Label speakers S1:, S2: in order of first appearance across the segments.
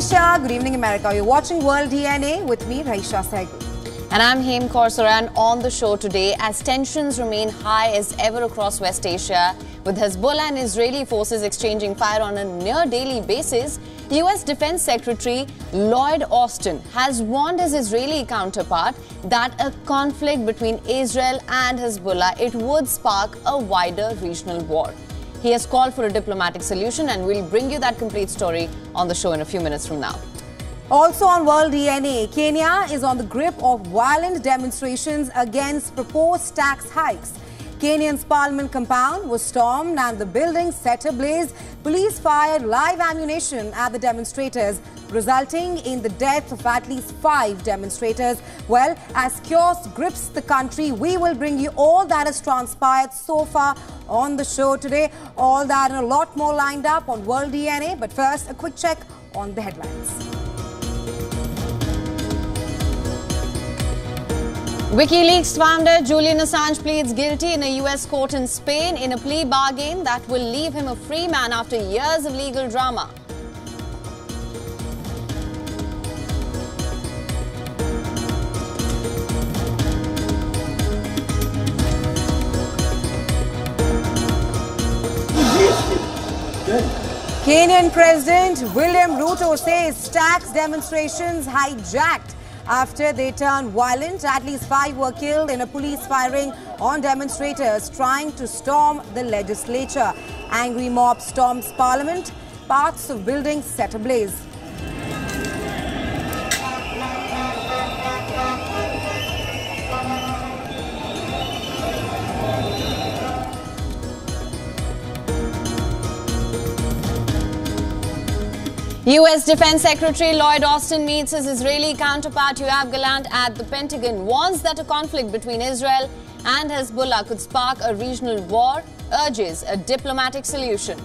S1: Asia, good evening America. You're watching World DNA with me, Raisha Saigal.
S2: And I'm Hem Kaur on the show today as tensions remain high as ever across West Asia, with Hezbollah and Israeli forces exchanging fire on a near-daily basis. US Defense Secretary Lloyd Austin has warned his Israeli counterpart that a conflict between Israel and Hezbollah would spark a wider regional war. He has called for a diplomatic solution, and we'll bring you that complete story on the show in a few minutes from now.
S1: Also on World DNA, Kenya is on the grip of violent demonstrations against proposed tax hikes. Kenya's parliament compound was stormed and the building set ablaze. Police fired live ammunition at the demonstrators, resulting in the death of at least 5 demonstrators. Well, as chaos grips the country, we will bring you all that has transpired so far on the show today. All that and a lot more lined up on World DNA. But first, a quick check on the headlines.
S2: WikiLeaks founder Julian Assange pleads guilty in a US court in Spain in a plea bargain that will leave him a free man after years of legal drama.
S1: Kenyan President William Ruto says tax demonstrations hijacked after they turned violent. At least 5 were killed in a police firing on demonstrators trying to storm the legislature. Angry mob storms parliament, parts of buildings set ablaze.
S2: US Defense Secretary Lloyd Austin meets his Israeli counterpart Yoav Gallant at the Pentagon, warns that a conflict between Israel and Hezbollah could spark a regional war, urges a diplomatic solution.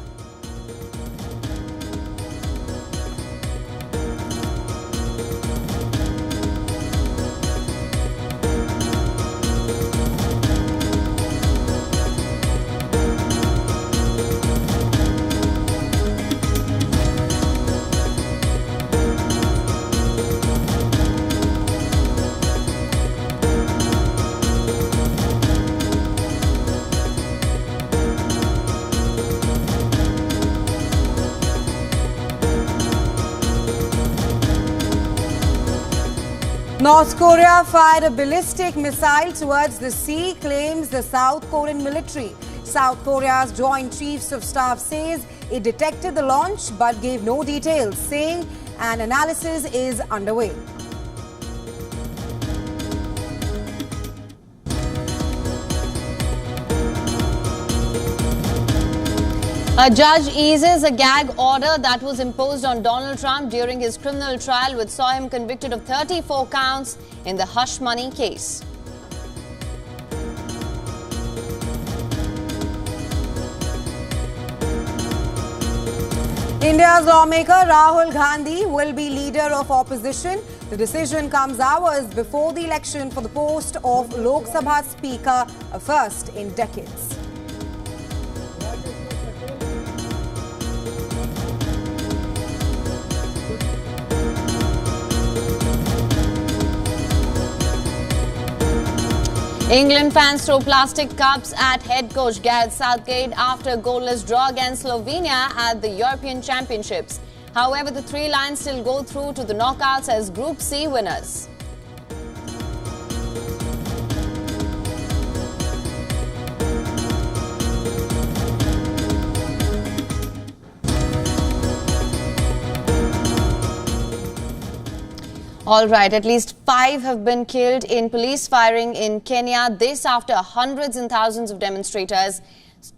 S1: North Korea fired a ballistic missile towards the sea, claims the South Korean military. South Korea's Joint Chiefs of Staff says it detected the launch but gave no details, saying an analysis is underway.
S2: A judge eases a gag order that was imposed on Donald Trump during his criminal trial, which saw him convicted of 34 counts in the hush money case.
S1: India's lawmaker Rahul Gandhi will be leader of opposition. The decision comes hours before the election for the post of Lok Sabha Speaker, a first in decades.
S2: England fans throw plastic cups at head coach Gareth Southgate after a goalless draw against Slovenia at the European Championships. However, the 3 Lions still go through to the knockouts as Group C winners. All right, at least 5 have been killed in police firing in Kenya. This after hundreds and thousands of demonstrators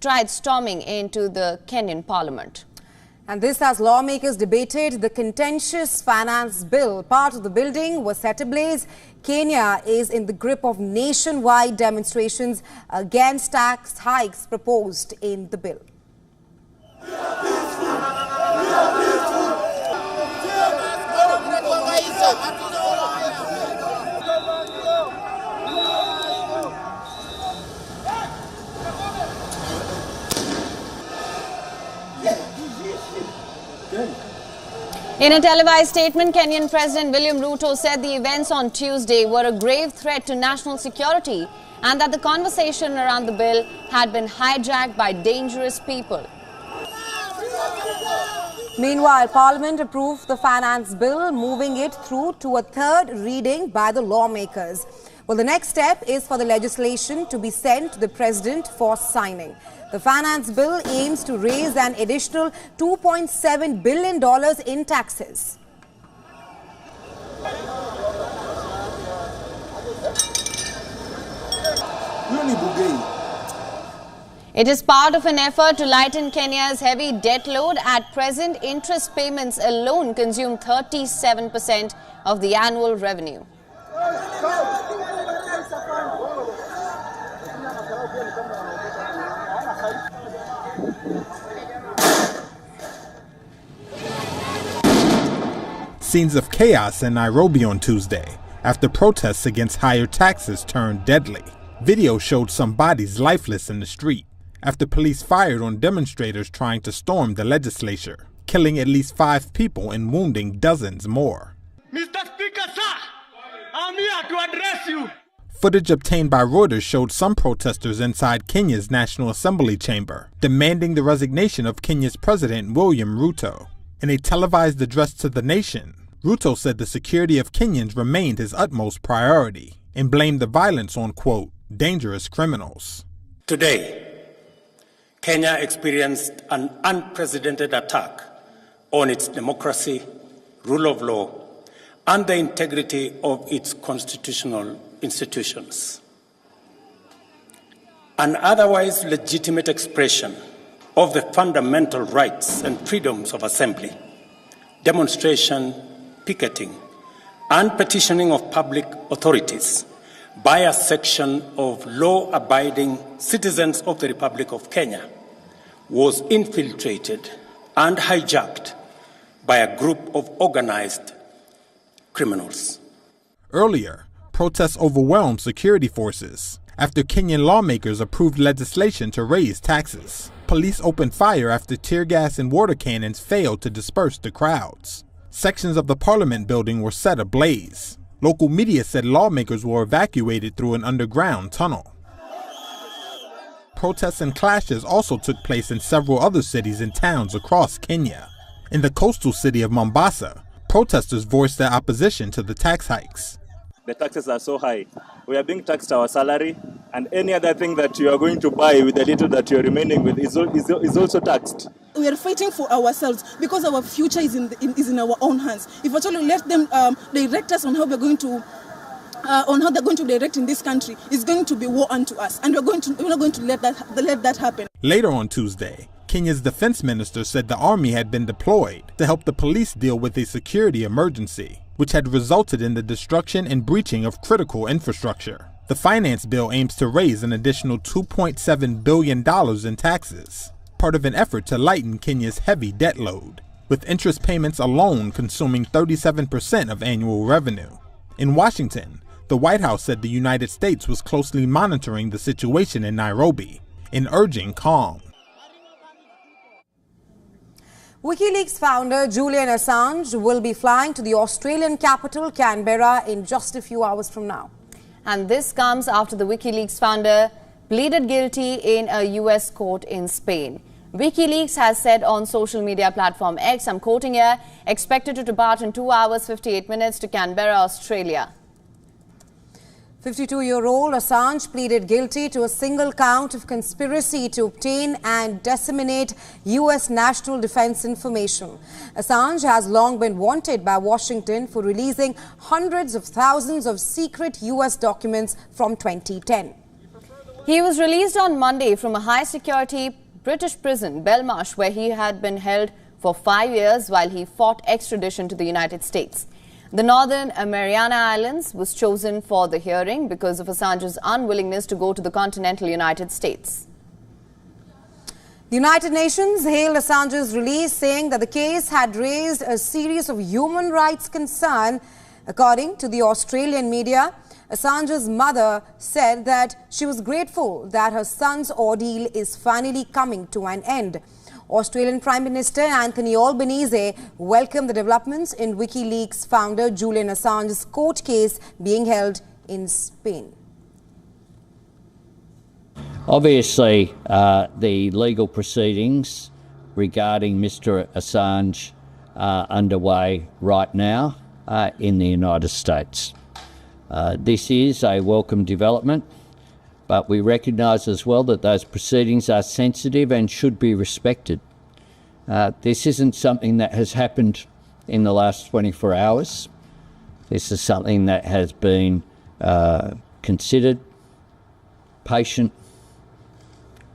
S2: tried storming into the Kenyan parliament.
S1: And this as lawmakers debated the contentious finance bill. Part of the building was set ablaze. Kenya is in the grip of nationwide demonstrations against tax hikes proposed in the bill.
S2: In a televised statement, Kenyan President William Ruto said the events on Tuesday were a grave threat to national security and that the conversation around the bill had been hijacked by dangerous people.
S1: Meanwhile, Parliament approved the finance bill, moving it through to a third reading by the lawmakers. Well, the next step is for the legislation to be sent to the President for signing. The finance bill aims to raise an additional $2.7 billion in taxes.
S2: It is part of an effort to lighten Kenya's heavy debt load. At present, interest payments alone consume 37% of the annual revenue.
S3: Scenes of chaos in Nairobi on Tuesday after protests against higher taxes turned deadly. Video showed some bodies lifeless in the street after police fired on demonstrators trying to storm the legislature, killing at least 5 people and wounding dozens more.
S4: Mr. Speaker, sir, I'm here to address you.
S3: Footage obtained by Reuters showed some protesters inside Kenya's National Assembly chamber demanding the resignation of Kenya's President William Ruto. In a televised address to the nation, Ruto said the security of Kenyans remained his utmost priority and blamed the violence on, quote, dangerous criminals.
S5: Today, Kenya experienced an unprecedented attack on its democracy, rule of law, and the integrity of its constitutional institutions. An otherwise legitimate expression of the fundamental rights and freedoms of assembly, demonstration, picketing, and petitioning of public authorities by a section of law-abiding citizens of the Republic of Kenya was infiltrated and hijacked by a group of organized criminals.
S3: Earlier, protests overwhelmed security forces after Kenyan lawmakers approved legislation to raise taxes. Police opened fire after tear gas and water cannons failed to disperse the crowds. Sections of the parliament building were set ablaze. Local media said lawmakers were evacuated through an underground tunnel. Protests and clashes also took place in several other cities and towns across Kenya. In the coastal city of Mombasa, protesters voiced their opposition to the tax hikes.
S6: The taxes are so high. We are being taxed our salary, and any other thing that you are going to buy with the little that you are remaining with is also taxed.
S7: We are fighting for ourselves because our future is in our own hands. If actually let them direct us on how they're going to direct in this country, it's going to be war unto us, and we're not going to let that happen.
S3: Later on Tuesday, Kenya's defense minister said the army had been deployed to help the police deal with a security emergency, which had resulted in the destruction and breaching of critical infrastructure. The finance bill aims to raise an additional $2.7 billion in taxes, part of an effort to lighten Kenya's heavy debt load, with interest payments alone consuming 37% of annual revenue. In Washington, the White House said the United States was closely monitoring the situation in Nairobi and urging calm.
S1: WikiLeaks founder Julian Assange will be flying to the Australian capital, Canberra, in just a few hours from now.
S2: And this comes after the WikiLeaks founder pleaded guilty in a US court in Spain. WikiLeaks has said on social media platform X, I'm quoting here, expected to depart in 2 hours 58 minutes to Canberra, Australia.
S1: 52-year-old Assange pleaded guilty to a single count of conspiracy to obtain and disseminate U.S. national defense information. Assange has long been wanted by Washington for releasing hundreds of thousands of secret U.S. documents from 2010.
S2: He was released on Monday from a high-security British prison, Belmarsh, where he had been held for 5 years while he fought extradition to the United States. The Northern Mariana Islands was chosen for the hearing because of Assange's unwillingness to go to the continental United States.
S1: The United Nations hailed Assange's release, saying that the case had raised a series of human rights concerns. According to the Australian media, Assange's mother said that she was grateful that her son's ordeal is finally coming to an end. Australian Prime Minister Anthony Albanese welcomed the developments in WikiLeaks founder Julian Assange's court case being held in Spain.
S8: Obviously, the legal proceedings regarding Mr. Assange are underway right now in the United States. This is a welcome development, but we recognise as well that those proceedings are sensitive and should be respected. This isn't something that has happened in the last 24 hours. This is something that has been considered, patient,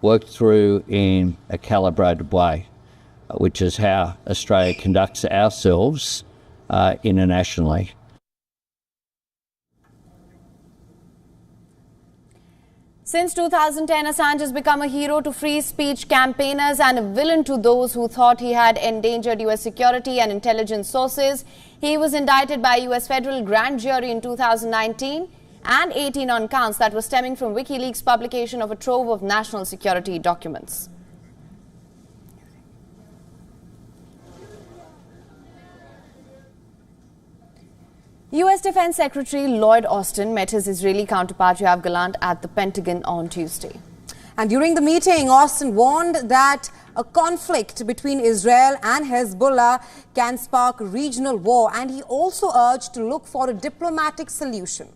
S8: worked through in a calibrated way, which is how Australia conducts ourselves internationally.
S2: Since 2010, Assange has become a hero to free speech campaigners and a villain to those who thought he had endangered US security and intelligence sources. He was indicted by a US federal grand jury in 2019 and 18 on counts that were stemming from WikiLeaks' publication of a trove of national security documents. US Defense Secretary Lloyd Austin met his Israeli counterpart Yoav Gallant at the Pentagon on Tuesday.
S1: And during the meeting, Austin warned that a conflict between Israel and Hezbollah can spark regional war, and he also urged to look for a diplomatic solution.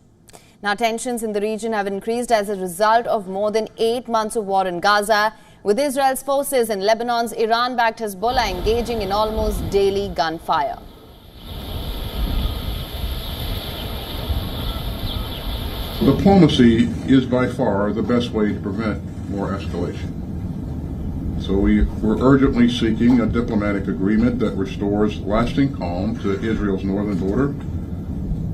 S2: Now, tensions in the region have increased as a result of more than 8 months of war in Gaza, with Israel's forces and Lebanon's Iran-backed Hezbollah engaging in almost daily gunfire.
S9: Diplomacy is by far the best way to prevent more escalation. So we're urgently seeking a diplomatic agreement that restores lasting calm to Israel's northern border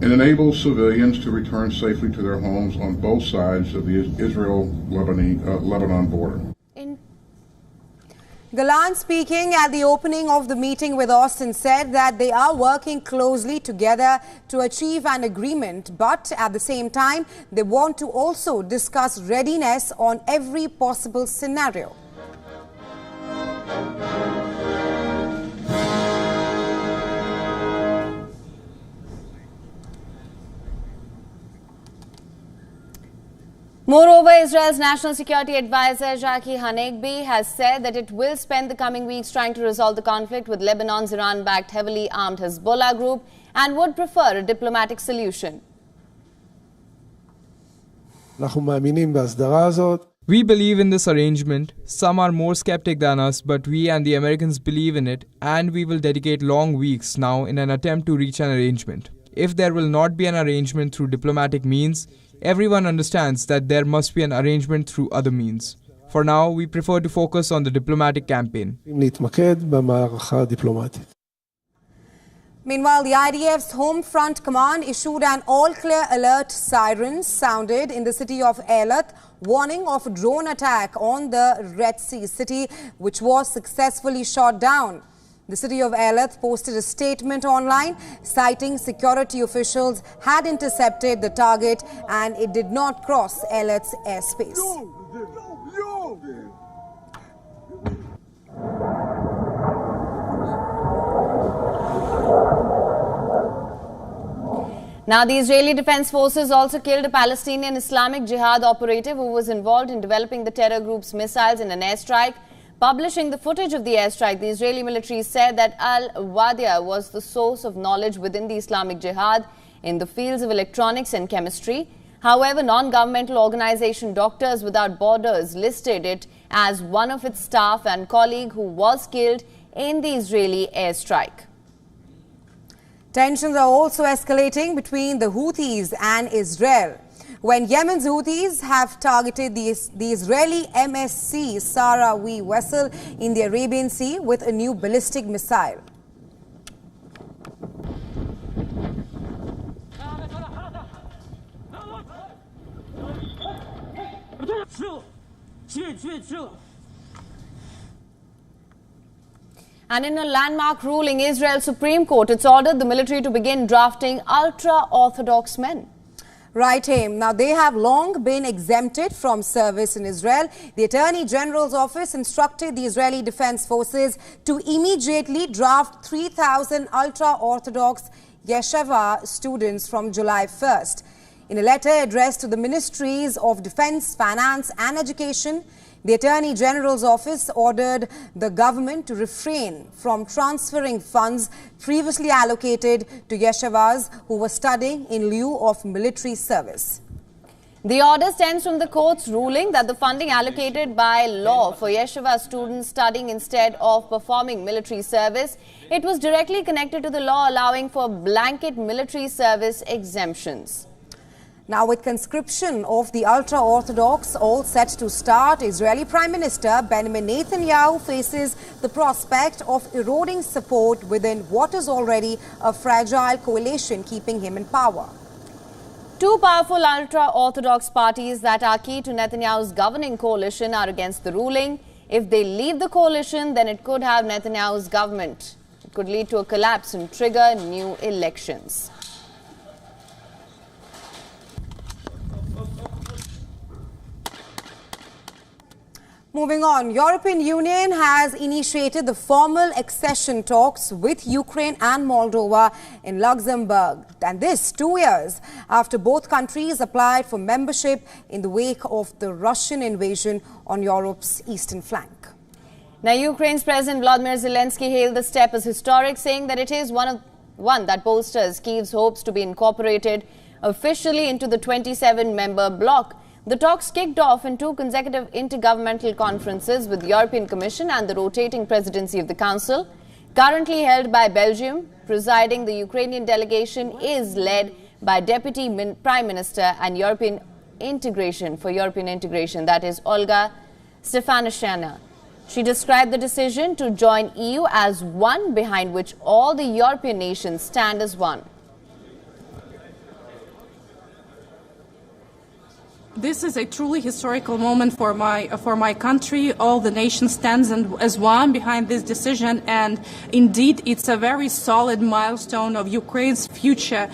S9: and enables civilians to return safely to their homes on both sides of the Israel-Lebanon border.
S1: Gallant, speaking at the opening of the meeting with Austin, said that they are working closely together to achieve an agreement, but at the same time, they want to also discuss readiness on every possible scenario.
S2: Moreover, Israel's National Security Advisor Jackie Hanegbi has said that it will spend the coming weeks trying to resolve the conflict with Lebanon's Iran-backed heavily armed Hezbollah group and would prefer a diplomatic solution.
S10: We believe in this arrangement. Some are more skeptic than us, but we and the Americans believe in it, and we will dedicate long weeks now in an attempt to reach an arrangement. If there will not be an arrangement through diplomatic means, everyone understands that there must be an arrangement through other means. For now, we prefer to focus on the diplomatic campaign.
S1: Meanwhile, the IDF's Home Front Command issued an all-clear alert. Sirens sounded in the city of Eilat, warning of a drone attack on the Red Sea city, which was successfully shot down. The city of Eilat posted a statement online citing security officials had intercepted the target and it did not cross Eilat's airspace.
S2: Now, the Israeli Defense Forces also killed a Palestinian Islamic Jihad operative who was involved in developing the terror group's missiles in an airstrike. Publishing the footage of the airstrike, the Israeli military said that al-Wadia was the source of knowledge within the Islamic Jihad in the fields of electronics and chemistry. However, non-governmental organization Doctors Without Borders listed it as one of its staff and colleague who was killed in the Israeli airstrike.
S1: Tensions are also escalating between the Houthis and Israel, when Yemen's Houthis have targeted the Israeli MSC Sahrawi vessel in the Arabian Sea with a new ballistic missile.
S2: And in a landmark ruling, Israel's Supreme Court, it's ordered the military to begin drafting ultra-Orthodox men.
S1: Right, Haim. Now, they have long been exempted from service in Israel. The Attorney General's office instructed the Israeli Defense Forces to immediately draft 3,000 Ultra Orthodox yeshiva students from July 1st. In a letter addressed to the Ministries of Defense, Finance and Education, the Attorney General's office ordered the government to refrain from transferring funds previously allocated to yeshivas who were studying in lieu of military service.
S2: The order stems from the court's ruling that the funding allocated by law for yeshiva students studying instead of performing military service, it was directly connected to the law allowing for blanket military service exemptions.
S1: Now, with conscription of the ultra-Orthodox all set to start, Israeli Prime Minister Benjamin Netanyahu faces the prospect of eroding support within what is already a fragile coalition keeping him in power.
S2: Two powerful ultra-Orthodox parties that are key to Netanyahu's governing coalition are against the ruling. If they leave the coalition, then it could have Netanyahu's government. It could lead to a collapse and trigger new elections.
S1: Moving on, European Union has initiated the formal accession talks with Ukraine and Moldova in Luxembourg. And this 2 years after both countries applied for membership in the wake of the Russian invasion on Europe's eastern flank.
S2: Now, Ukraine's President Volodymyr Zelensky hailed the step as historic, saying that it is one that bolsters Kyiv's hopes to be incorporated officially into the 27-member bloc. The talks kicked off in two consecutive intergovernmental conferences with the European Commission and the rotating presidency of the Council. Currently held by Belgium, presiding the Ukrainian delegation is led by Deputy Prime Minister and European Integration, that is Olga Stefanishyna. She described the decision to join EU as one behind which all the European nations stand as one.
S11: This is a truly historical moment for my country. All the nation stands as one behind this decision, and indeed it's a very solid milestone of Ukraine's future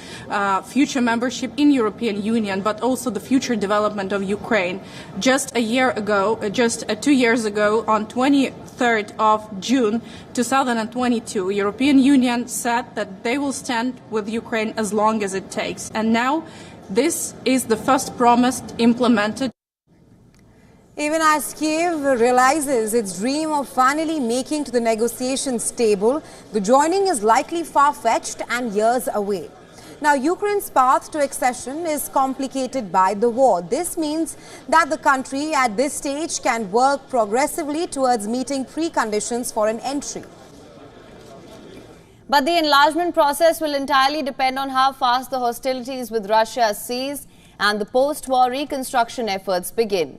S11: membership in European Union, but also the future development of Ukraine. Just 2 years ago, on 23rd of June 2022, European Union said that they will stand with Ukraine as long as it takes, and now this is the first promise implemented.
S1: Even as Kyiv realizes its dream of finally making to the negotiations table, the joining is likely far-fetched and years away. Now, Ukraine's path to accession is complicated by the war. This means that the country at this stage can work progressively towards meeting preconditions for an entry.
S2: But the enlargement process will entirely depend on how fast the hostilities with Russia cease and the post-war reconstruction efforts begin.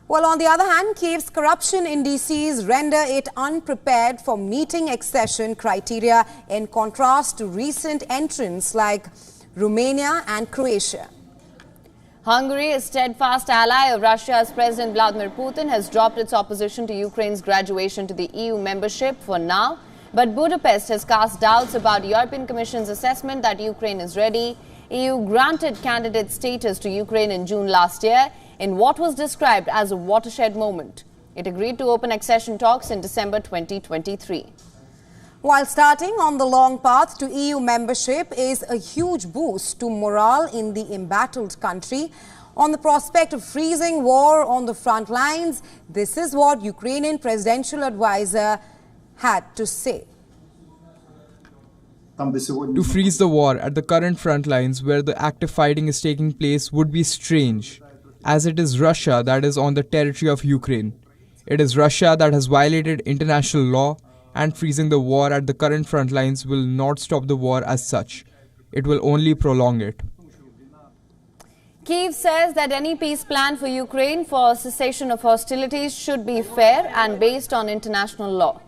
S1: Well, on the other hand, Kyiv's corruption indices render it unprepared for meeting accession criteria in contrast to recent entrants like Romania and Croatia.
S2: Hungary, a steadfast ally of Russia's President Vladimir Putin, has dropped its opposition to Ukraine's graduation to the EU membership for now. But Budapest has cast doubts about European Commission's assessment that Ukraine is ready. EU granted candidate status to Ukraine in June last year in what was described as a watershed moment. It agreed to open accession talks in December 2023.
S1: While starting on the long path to EU membership is a huge boost to morale in the embattled country, on the prospect of freezing war on the front lines, this is what Ukrainian presidential advisor had to say.
S10: To freeze the war at the current front lines where the active fighting is taking place would be strange, as it is Russia that is on the territory of Ukraine. It is Russia that has violated international law, and freezing the war at the current front lines will not stop the war as such. It will only prolong it.
S2: Kyiv says that any peace plan for Ukraine for cessation of hostilities should be fair and based on international law.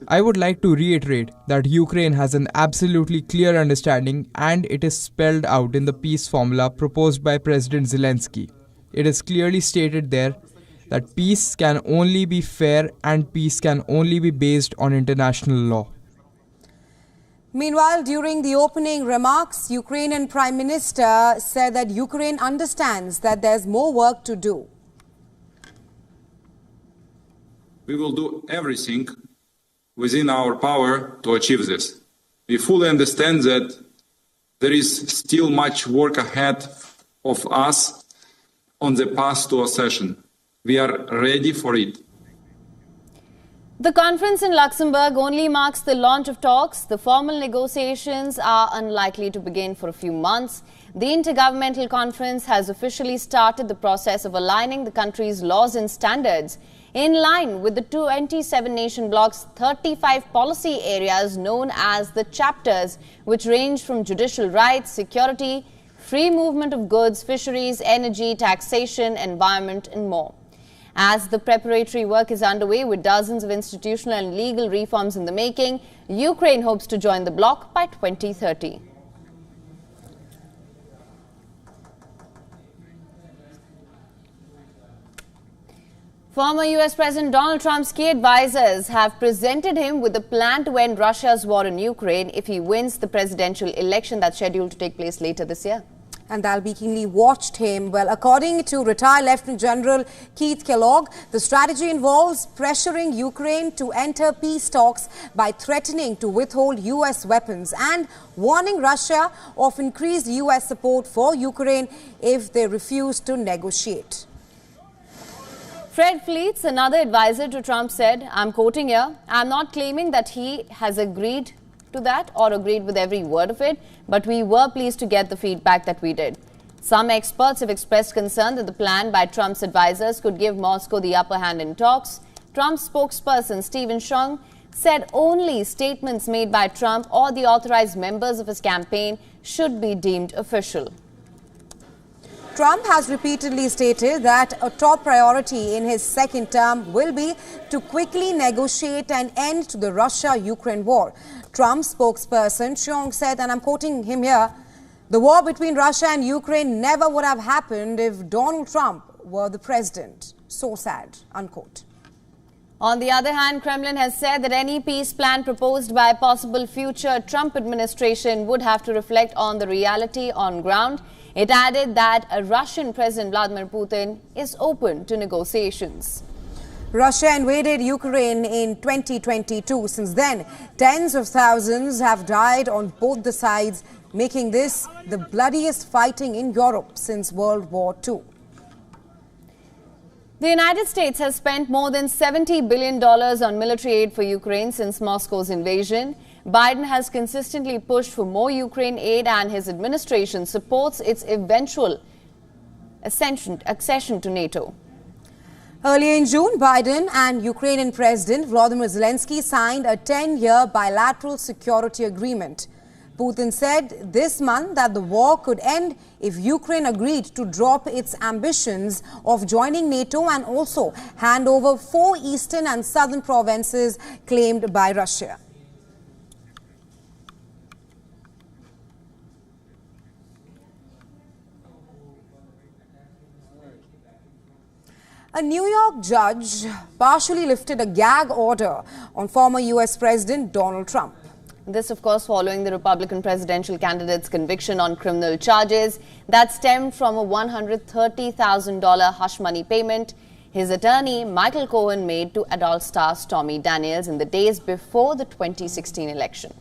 S10: I would like to reiterate that Ukraine has an absolutely clear understanding, and it is spelled out in the peace formula proposed by President Zelensky. It is clearly stated there that peace can only be fair and peace can only be based on international law.
S1: Meanwhile, during the opening remarks, Ukrainian Prime Minister said that Ukraine understands that there's more work to do.
S12: We will do everything within our power to achieve this. We fully understand that there is still much work ahead of us on the path to accession. We are ready for it.
S2: The conference in Luxembourg only marks the launch of talks. The formal negotiations are unlikely to begin for a few months. The Intergovernmental Conference has officially started the process of aligning the country's laws and standards in line with the 27 nation bloc's 35 policy areas known as the chapters, which range from judicial rights, security, free movement of goods, fisheries, energy, taxation, environment and more. As the preparatory work is underway with dozens of institutional and legal reforms in the making, Ukraine hopes to join the bloc by 2030. Former US President Donald Trump's key advisors have presented him with a plan to end Russia's war in Ukraine if he wins the presidential election that's scheduled to take place later this year.
S1: And that'll be keenly watched him. Well, according to retired Lieutenant General Keith Kellogg, the strategy involves pressuring Ukraine to enter peace talks by threatening to withhold US weapons and warning Russia of increased US support for Ukraine if they refuse to negotiate.
S2: Fred Fleets, another advisor to Trump, said, I'm quoting here, I'm not claiming that he has agreed to that or agreed with every word of it, but we were pleased to get the feedback that we did. Some experts have expressed concern that the plan by Trump's advisors could give Moscow the upper hand in talks. Trump's spokesperson Stephen Schong said only statements made by Trump or the authorized members of his campaign should be deemed official.
S1: Trump has repeatedly stated that a top priority in his second term will be to quickly negotiate an end to the Russia-Ukraine war. Trump's spokesperson Schong said, and I'm quoting him here, the war between Russia and Ukraine never would have happened if Donald Trump were the president. So sad, unquote.
S2: On the other hand, Kremlin has said that any peace plan proposed by a possible future Trump administration would have to reflect on the reality on ground. It added that Russian President Vladimir Putin is open to negotiations.
S1: Russia invaded Ukraine in 2022. Since then, tens of thousands have died on both the sides, making this the bloodiest fighting in Europe since World War II.
S2: The United States has spent more than $70 billion on military aid for Ukraine since Moscow's invasion. Biden has consistently pushed for more Ukraine aid, and his administration supports its eventual accession to NATO.
S1: Earlier in June, Biden and Ukrainian President Volodymyr Zelensky signed a 10-year bilateral security agreement. Putin said this month that the war could end if Ukraine agreed to drop its ambitions of joining NATO and also hand over 4 eastern and southern provinces claimed by Russia. A New York judge partially lifted a gag order on former U.S. President Donald Trump.
S2: This, of course, following the Republican presidential candidate's conviction on criminal charges that stemmed from a $130,000 hush money payment his attorney, Michael Cohen, made to adult star Stormy Daniels in the days before the 2016 election.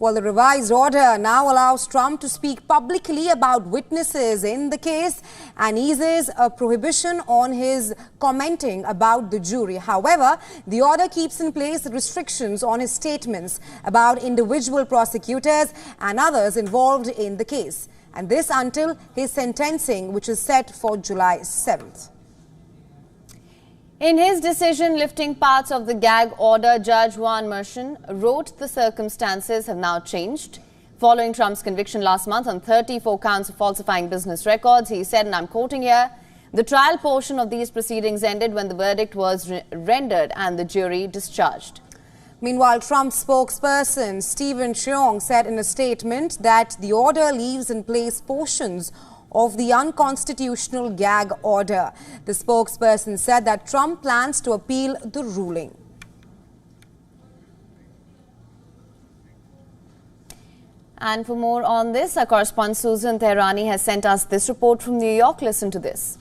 S1: Well, the revised order now allows Trump to speak publicly about witnesses in the case and eases a prohibition on his commenting about the jury. However, the order keeps in place restrictions on his statements about individual prosecutors and others involved in the case. And this until his sentencing, which is set for July 7th.
S2: In his decision lifting parts of the gag order, Judge Juan Merchan wrote the circumstances have now changed. Following Trump's conviction last month on 34 counts of falsifying business records, he said, and I'm quoting here, the trial portion of these proceedings ended when the verdict was rendered and the jury discharged.
S1: Meanwhile, Trump's spokesperson Stephen Schong said in a statement that the order leaves in place portions of the unconstitutional gag order. The spokesperson said that Trump plans to appeal the ruling.
S2: And for more on this, our correspondent Susan Tehrani has sent us this report from New York. Listen to this.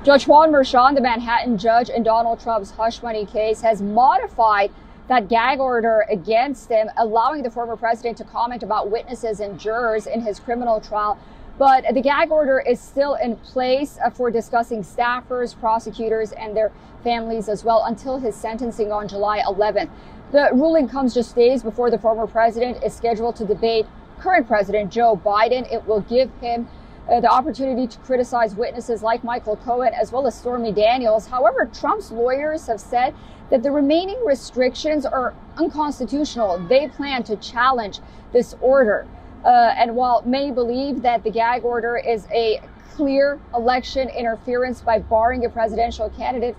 S13: Judge Juan Merchan, the Manhattan judge in Donald Trump's hush money case, has modified that gag order against him, allowing the former president to comment about witnesses and jurors in his criminal trial. But the gag order is still in place for discussing staffers, prosecutors, and their families as well until his sentencing on July 11th. The ruling comes just days before the former president is scheduled to debate current President Joe Biden. It will give him the opportunity to criticize witnesses like Michael Cohen as well as Stormy Daniels. However, Trump's lawyers have said that the remaining restrictions are unconstitutional. They plan to challenge this order. And while many believe that the gag order is a clear election interference by barring a presidential candidate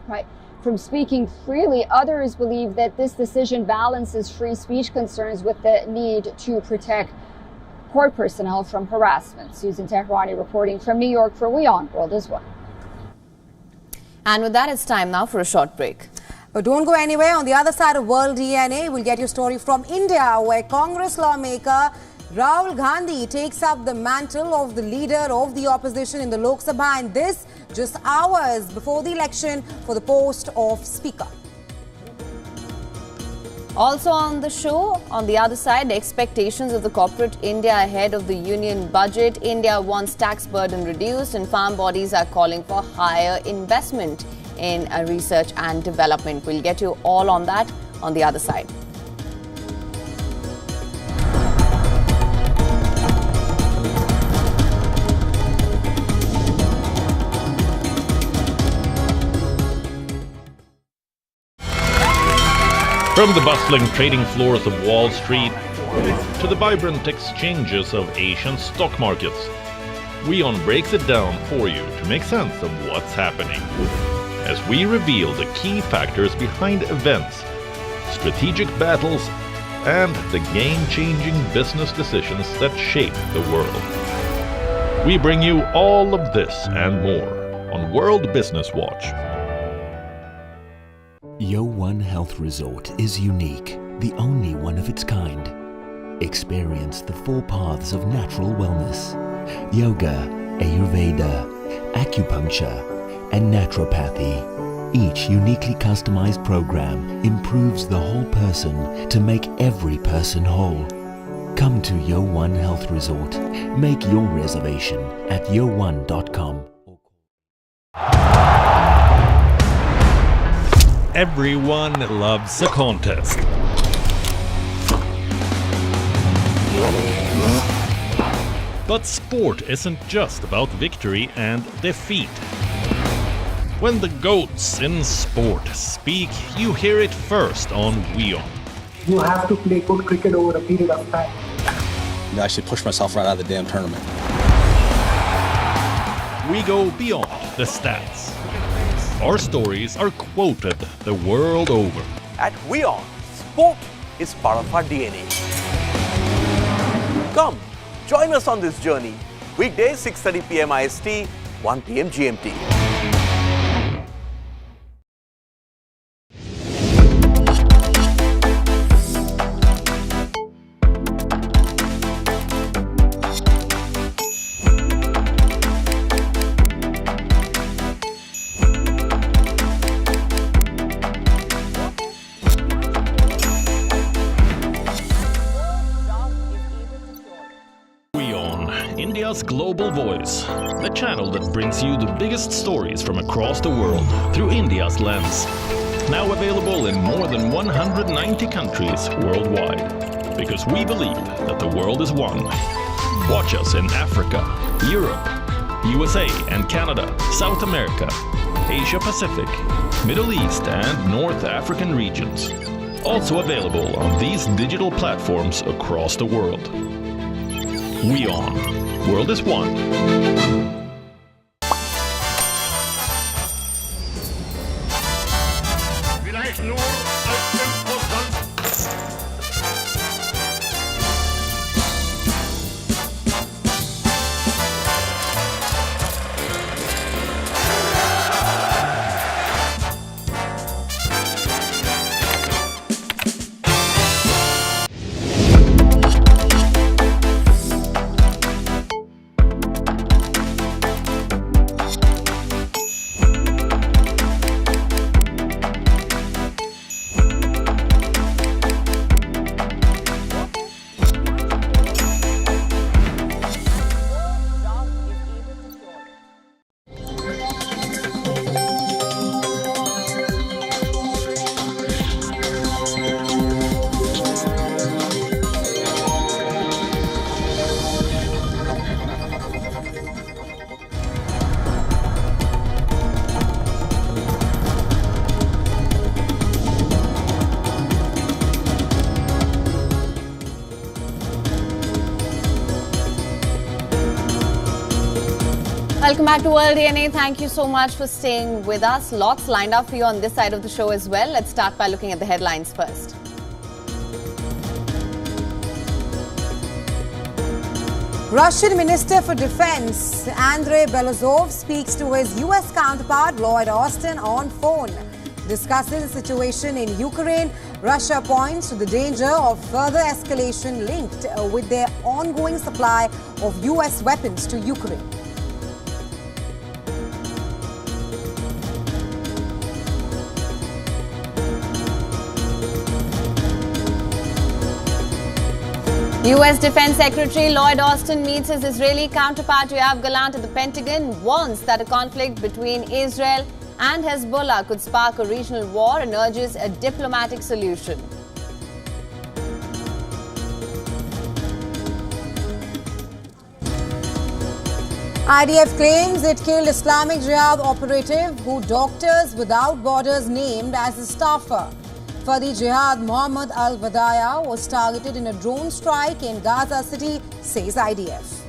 S13: from speaking freely, others believe that this decision balances free speech concerns with the need to protect court personnel from harassment. Susan Tehrani reporting from New York for WION World is One.
S2: And with that, it's time now for a short break.
S1: But don't go anywhere. On the other side of World DNA, we'll get your story from India, where Congress lawmaker Rahul Gandhi takes up the mantle of the leader of the opposition in the Lok Sabha, and this just hours before the election for the post of Speaker.
S2: Also on the show, on the other side, the expectations of the corporate India ahead of the union budget. India wants tax burden reduced, and farm bodies are calling for higher investment in research and development. We'll get you all on that on the other side.
S14: From the bustling trading floors of Wall Street to the vibrant exchanges of Asian stock markets, WION breaks it down for you to make sense of what's happening, as we reveal the key factors behind events, strategic battles, and the game-changing business decisions that shape the world. We bring you all of this and more on World Business Watch.
S15: YO1 Health Resort is unique, the only one of its kind. Experience the 4 paths of natural wellness: yoga, Ayurveda, acupuncture, and naturopathy. Each uniquely customized program improves the whole person to make every person whole. Come to YO1 Health Resort. Make your reservation at yo1.com.
S14: Everyone loves a contest. But sport isn't just about victory and defeat. When the GOATs in sport speak, you hear it first on WION.
S16: You have to play good cricket over a period of time.
S17: I actually pushed myself right out of the damn tournament.
S14: We go beyond the stats. Our stories are quoted the world over.
S18: At WION, sport is part of our DNA. Come, join us on this journey. Weekdays 6:30 p.m. IST, 1 p.m. GMT.
S14: India's global voice, the channel that brings you the biggest stories from across the world through India's lens. Now available in more than 190 countries worldwide. Because we believe that the world is one. Watch us in Africa, Europe, USA and Canada, South America, Asia Pacific, Middle East and North African regions. Also available on these digital platforms across the world. WION. World is one.
S2: Welcome back to World DNA. Thank you so much for staying with us. Lots lined up for you on this side of the show as well. Let's start by looking at the headlines first.
S1: Russian Minister for Defense Andrei Belozov speaks to his US counterpart Lloyd Austin on phone. Discusses the situation in Ukraine. Russia points to the danger of further escalation linked with their ongoing supply of US weapons to Ukraine.
S2: US Defense Secretary Lloyd Austin meets his Israeli counterpart Yoav Gallant at the Pentagon, warns that a conflict between Israel and Hezbollah could spark a regional war and urges a diplomatic solution.
S1: IDF claims it killed Islamic Jihad operative who Doctors Without Borders named as a staffer. For the Jihad, Mohammed al-Wadaya was targeted in a drone strike in Gaza City, says IDF.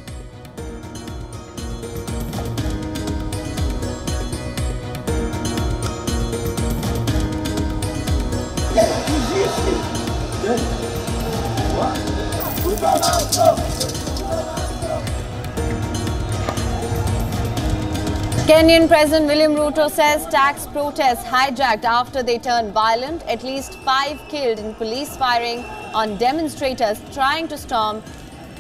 S2: Kenyan President William Ruto says tax protests hijacked after they turned violent. At least 5 killed in police firing on demonstrators trying to storm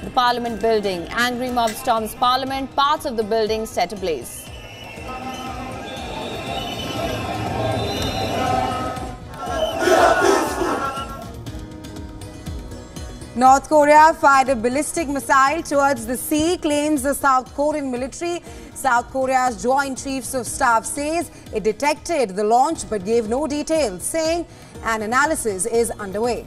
S2: the Parliament building. Angry mob storms Parliament. Parts of the building set ablaze.
S1: North Korea fired a ballistic missile towards the sea, claims the South Korean military. South Korea's Joint Chiefs of Staff says it detected the launch but gave no details, saying an analysis is underway.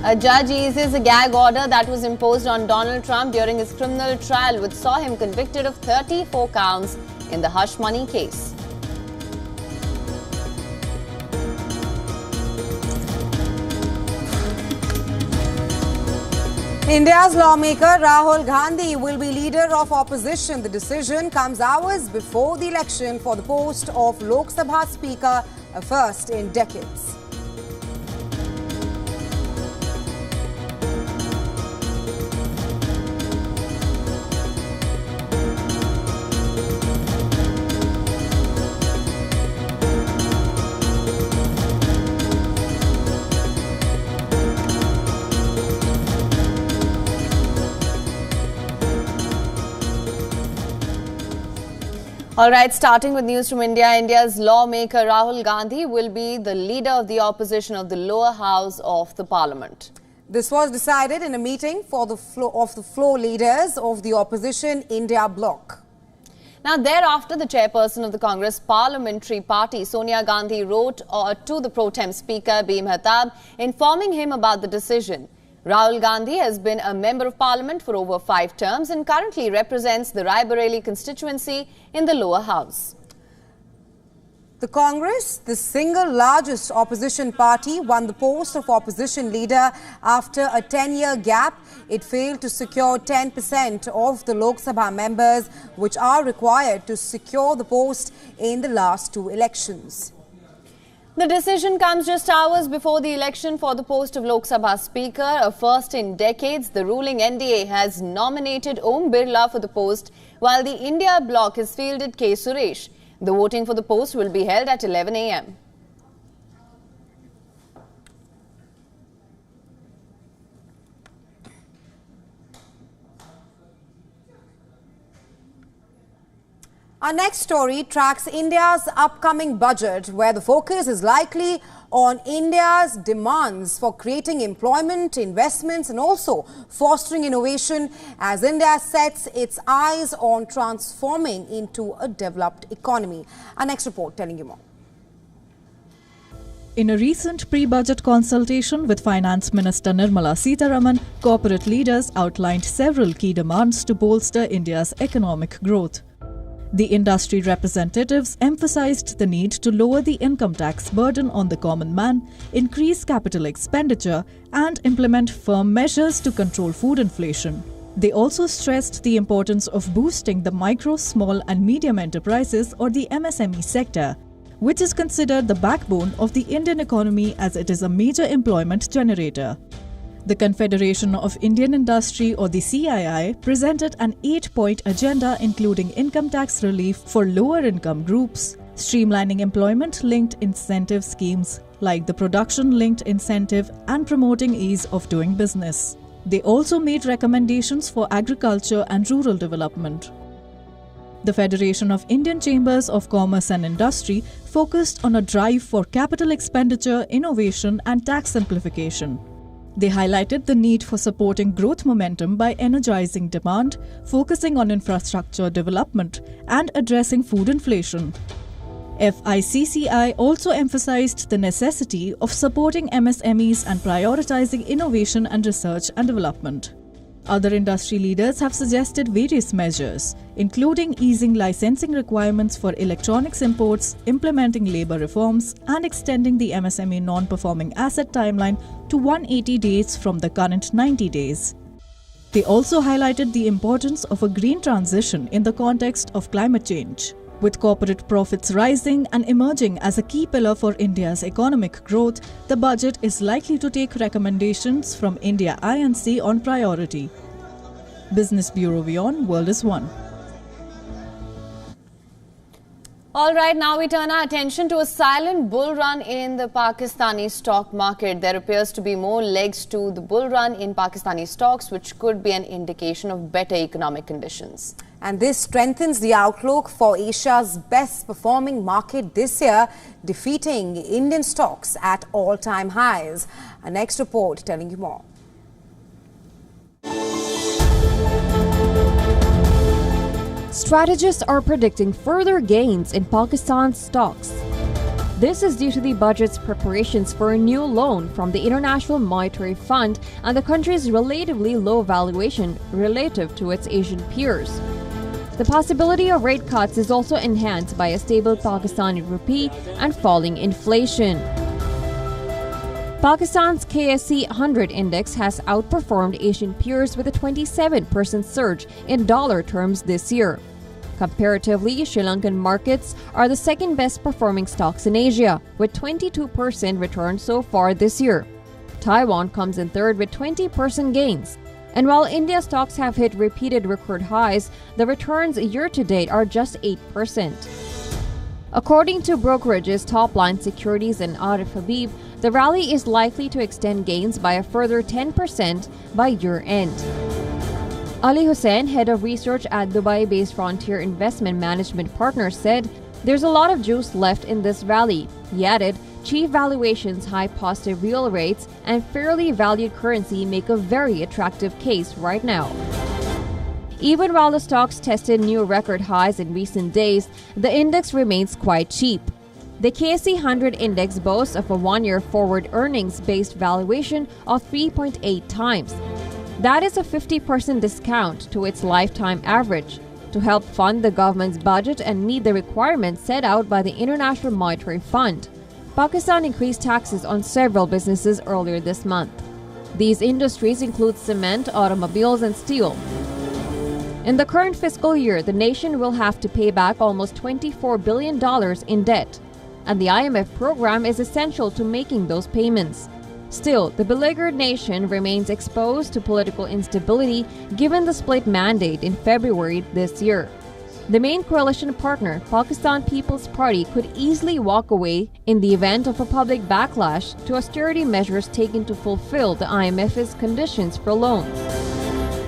S2: A judge eases a gag order that was imposed on Donald Trump during his criminal trial, which saw him convicted of 34 counts in the hush money case.
S1: India's lawmaker Rahul Gandhi will be leader of opposition. The decision comes hours before the election for the post of Lok Sabha Speaker, a first in decades.
S2: All right, starting with news from India, India's lawmaker Rahul Gandhi will be the leader of the opposition of the lower house of the parliament.
S1: This was decided in a meeting for the floor leaders of the opposition India bloc.
S2: Now, thereafter, the chairperson of the Congress Parliamentary Party, Sonia Gandhi, wrote to the pro tem speaker, B. Mehtab, informing him about the decision. Rahul Gandhi has been a member of parliament for over 5 terms and currently represents the Raebareli constituency in the lower house.
S1: The Congress, the single largest opposition party, won the post of opposition leader after a 10-year gap. It failed to secure 10% of the Lok Sabha members, which are required to secure the post in the last 2 elections.
S2: The decision comes just hours before the election for the post of Lok Sabha Speaker, a first in decades. The ruling NDA has nominated Om Birla for the post, while the India bloc has fielded K. Suresh. The voting for the post will be held at 11 a.m.
S1: Our next story tracks India's upcoming budget, where the focus is likely on India's demands for creating employment, investments and also fostering innovation as India sets its eyes on transforming into a developed economy. Our next report telling you more.
S19: In a recent pre-budget consultation with Finance Minister Nirmala Sitharaman, corporate leaders outlined several key demands to bolster India's economic growth. The industry representatives emphasized the need to lower the income tax burden on the common man, increase capital expenditure, and implement firm measures to control food inflation. They also stressed the importance of boosting the micro, small, and medium enterprises or the MSME sector, which is considered the backbone of the Indian economy as it is a major employment generator. The Confederation of Indian Industry or the CII presented an 8-point agenda including income tax relief for lower income groups, streamlining employment-linked incentive schemes like the production-linked incentive and promoting ease of doing business. They also made recommendations for agriculture and rural development. The Federation of Indian Chambers of Commerce and Industry focused on a drive for capital expenditure, innovation and tax simplification. They highlighted the need for supporting growth momentum by energizing demand, focusing on infrastructure development, and addressing food inflation. FICCI also emphasized the necessity of supporting MSMEs and prioritizing innovation and research and development. Other industry leaders have suggested various measures, including easing licensing requirements for electronics imports, implementing labor reforms, and extending the MSME non-performing asset timeline to 180 days from the current 90 days. They also highlighted the importance of a green transition in the context of climate change. With corporate profits rising and emerging as a key pillar for India's economic growth, the budget is likely to take recommendations from India INC on priority. Business Bureau WION World is One.
S2: All right, now we turn our attention to a silent bull run in the Pakistani stock market. There appears to be more legs to the bull run in Pakistani stocks, which could be an indication of better economic conditions.
S1: And this strengthens the outlook for Asia's best performing market this year, defeating Indian stocks at all-time highs. Our next report telling you more.
S20: Strategists are predicting further gains in Pakistan's stocks. This is due to the budget's preparations for a new loan from the International Monetary Fund and the country's relatively low valuation relative to its Asian peers. The possibility of rate cuts is also enhanced by a stable Pakistani rupee and falling inflation. Pakistan's KSE 100 index has outperformed Asian peers with a 27% surge in dollar terms this year. Comparatively, Sri Lankan markets are the second best performing stocks in Asia, with 22% return so far this year. Taiwan comes in third with 20% gains. And while India stocks have hit repeated record highs, the returns year-to-date are just 8%. According to brokerages Topline Securities and Arif Habib, the rally is likely to extend gains by a further 10% by year-end. Ali Hussain, head of research at Dubai-based Frontier Investment Management Partners, said, "There's a lot of juice left in this rally." He added, "Cheap valuations, high positive real rates, and fairly valued currency make a very attractive case right now." Even while the stocks tested new record highs in recent days, the index remains quite cheap. The KSE 100 index boasts of a one-year forward earnings-based valuation of 3.8 times. That is a 50% discount to its lifetime average. To help fund the government's budget and meet the requirements set out by the International Monetary Fund, Pakistan increased taxes on several businesses earlier this month. These industries include cement, automobiles, and steel. In the current fiscal year, the nation will have to pay back almost $24 billion in debt, and the IMF program is essential to making those payments. Still, the beleaguered nation remains exposed to political instability given the split mandate in February this year. The main coalition partner, Pakistan People's Party, could easily walk away in the event of a public backlash to austerity measures taken to fulfill the IMF's conditions for loans.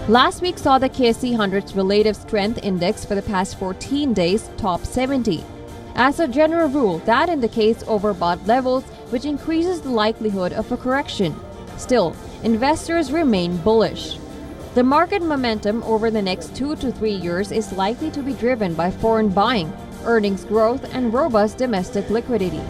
S20: Last week saw the KSE 100's relative strength index for the past 14 days top 70. As a general rule, that indicates overbought levels, which increases the likelihood of a correction. Still, investors remain bullish. The market momentum over the next 2 to 3 years is likely to be driven by foreign buying, earnings growth, and robust domestic liquidity.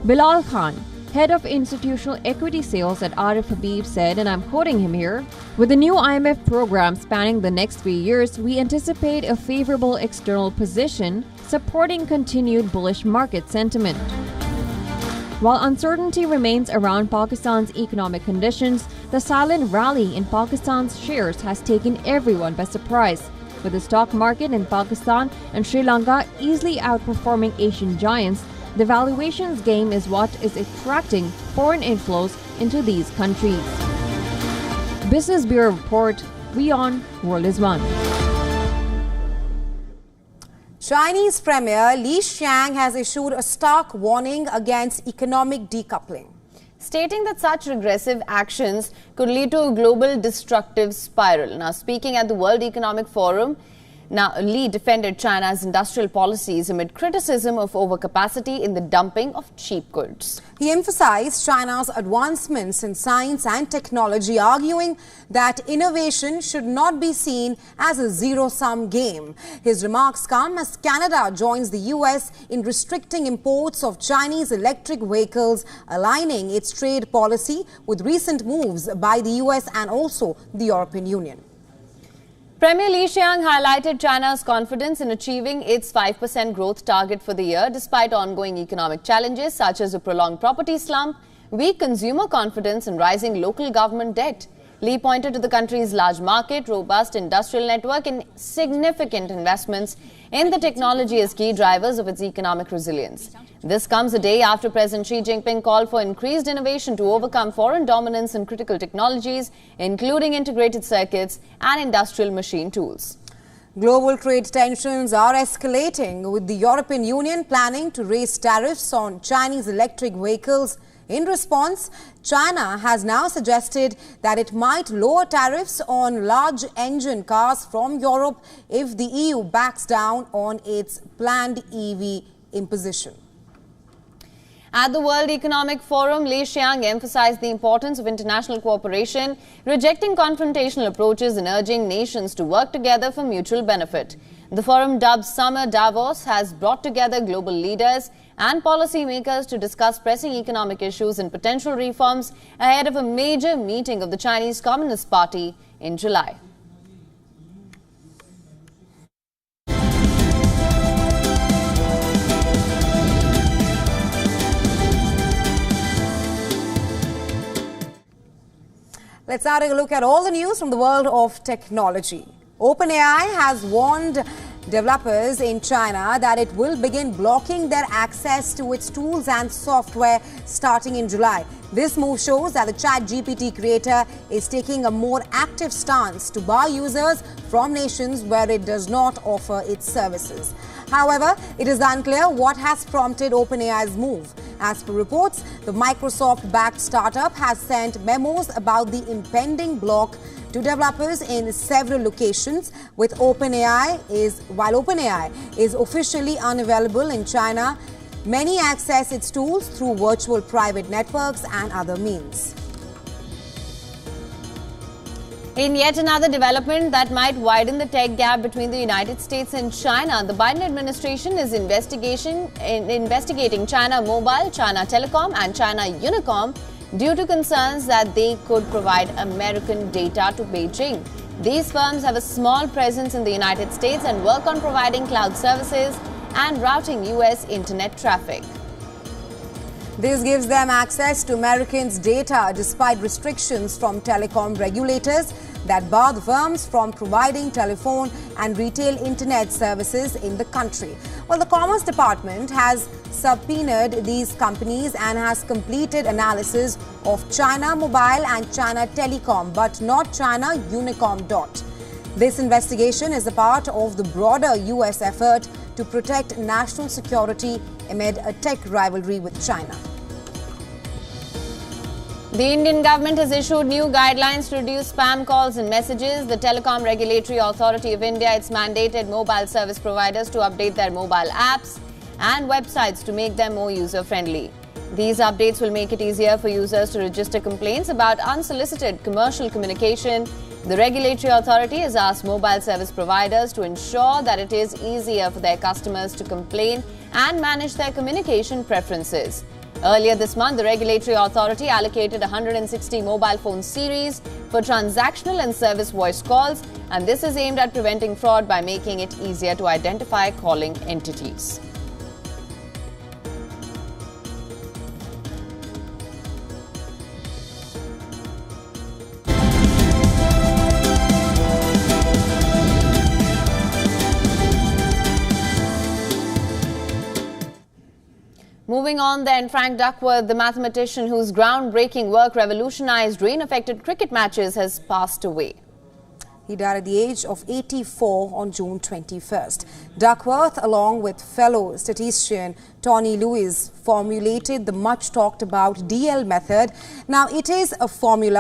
S20: Bilal Khan, Head of Institutional Equity Sales at Arif Habib said, and I'm quoting him here, "With the new IMF program spanning the next 3 years, we anticipate a favorable external position supporting continued bullish market sentiment." While uncertainty remains around Pakistan's economic conditions, the silent rally in Pakistan's shares has taken everyone by surprise, with the stock market in Pakistan and Sri Lanka easily outperforming Asian giants. The valuations game is what is attracting foreign inflows into these countries. Business Bureau Report, WION World is One.
S1: Chinese Premier Li Qiang has issued a stark warning against economic decoupling,
S2: stating that such regressive actions could lead to a global destructive spiral. Now, speaking at the World Economic Forum, Li defended China's industrial policies amid criticism of overcapacity in the dumping of cheap goods.
S1: He emphasized China's advancements in science and technology, arguing that innovation should not be seen as a zero-sum game. His remarks come as Canada joins the US in restricting imports of Chinese electric vehicles, aligning its trade policy with recent moves by the US and also the European Union.
S2: Premier Li Qiang highlighted China's confidence in achieving its 5% growth target for the year, despite ongoing economic challenges such as a prolonged property slump, weak consumer confidence and rising local government debt. Li pointed to the country's large market, robust industrial network and significant investments in the technology as key drivers of its economic resilience. This comes a day after President Xi Jinping called for increased innovation to overcome foreign dominance in critical technologies, including integrated circuits and industrial machine tools.
S1: Global trade tensions are escalating, with the European Union planning to raise tariffs on Chinese electric vehicles. In response, China has now suggested that it might lower tariffs on large engine cars from Europe if the EU backs down on its planned EV imposition.
S2: At the World Economic Forum, Li Qiang emphasized the importance of international cooperation, rejecting confrontational approaches and urging nations to work together for mutual benefit. The forum, dubbed Summer Davos, has brought together global leaders and policymakers to discuss pressing economic issues and potential reforms ahead of a major meeting of the Chinese Communist Party in July.
S1: Let's now take a look at all the news from the world of technology. OpenAI has warned developers in China that it will begin blocking their access to its tools and software starting in July. This move shows that the ChatGPT creator is taking a more active stance to bar users from nations where it does not offer its services. However, it is unclear what has prompted OpenAI's move. As per reports, the Microsoft-backed startup has sent memos about the impending block to developers in several locations. While OpenAI is officially unavailable in China, many access its tools through virtual private networks and other means.
S2: In yet another development that might widen the tech gap between the United States and China, the Biden administration is investigating China Mobile, China Telecom and China Unicom due to concerns that they could provide American data to Beijing. These firms have a small presence in the United States and work on providing cloud services and routing US internet traffic.
S1: This gives them access to Americans' data despite restrictions from telecom regulators that bar the firms from providing telephone and retail internet services in the country. Well, the Commerce Department has subpoenaed these companies and has completed analysis of China Mobile and China Telecom, but not China Unicom. This investigation is a part of the broader US effort to protect national security amid a tech rivalry with China.
S2: The Indian government has issued new guidelines to reduce spam calls and messages. The Telecom Regulatory Authority of India has mandated mobile service providers to update their mobile apps and websites to make them more user-friendly. These updates will make it easier for users to register complaints about unsolicited commercial communication. The regulatory authority has asked mobile service providers to ensure that it is easier for their customers to complain and manage their communication preferences. Earlier this month, the regulatory authority allocated 160 mobile phone series for transactional and service voice calls, and this is aimed at preventing fraud by making it easier to identify calling entities. Moving on then, Frank Duckworth, the mathematician whose groundbreaking work revolutionized rain-affected cricket matches, has passed away.
S1: He died at the age of 84 on June 21st. Duckworth, along with fellow statistician Tony Lewis, formulated the much talked about DL method. Now, it is a formula